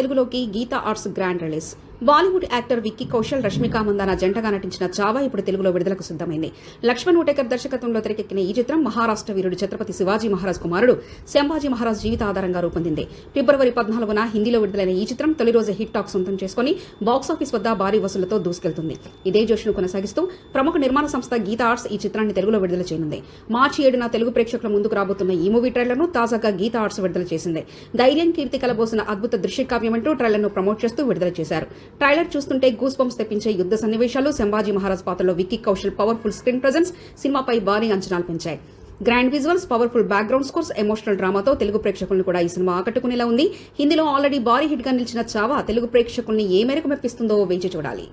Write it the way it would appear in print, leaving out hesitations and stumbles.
తెలుగులోకి Geetha Arts grand release. Bollywood actor Vicky Kaushal, Rashmika Mandanna జంటగా నటించిన చావా ఇప్పుడు తెలుగులో విడుదలకు సిద్దమైంది. లక్ష్మణ్ ఉటేకర్ దర్శకత్వంలో తెరకెక్కిన ఈ చిత్రం మహారాష్ట్ర వీరుడు ఛత్రపతి శివాజీ మహారాజ్ కుమారుడు శంభాజీ మహారాజ్ జీవిత ఆధారంగా రూపొందింది. ఫిబ్రవరి 14న హిందీలో విడుదలైన ఈ చిత్రం తొలి రోజే హిట్ టాక్ సొంతం చేసుకుని బాక్సాఫీస్ వద్ద భారీ వసూళ్లతో దూసుకెళ్తుంది. ఇదే జోష్ను కొనసాగిస్తూ ప్రముఖ నిర్మాణ సంస్థ గీతా ఆర్ట్స్ ఈ చిత్రాన్ని తెలుగులో విడుదల చేయనుంది. మార్చి 7న తెలుగు ప్రేక్షకుల ముందుకు రాబోతున్న ఈ మూవీ ట్రైలర్ను తాజాగా గీతా ఆర్ట్స్ విడుదల చేసింది. ధైర్యం, కీర్తి కలబోసిన అద్భుత దృశ్యకావ్యమంటూ ట్రైలర్ను ప్రమోట్ చేస్తూ విడుదల చేశారు. ట్రైలర్ చూస్తుంటే గూస్ బంప్స్ తెప్పించే యుద్ధ సన్నివేశాలు, శంభాజీ మహారాజ్ పాత్రలో Vicky Kaushal powerful screen presence సినిమాపై భారీ అంచనాలు పెంచాయి. Grand visuals, powerful background scores, emotional డ్రామాతో తెలుగు ప్రేక్షకులను కూడా ఈ సినిమా ఆకట్టుకునేలా ఉంది. హిందీలో ఆల్రెడీ భారీ హిట్ గా నిలిచిన చావా తెలుగు ప్రేక్షకుల్ని ఏ మేరకు మెప్పిస్తుందో వేచి చూడాలి.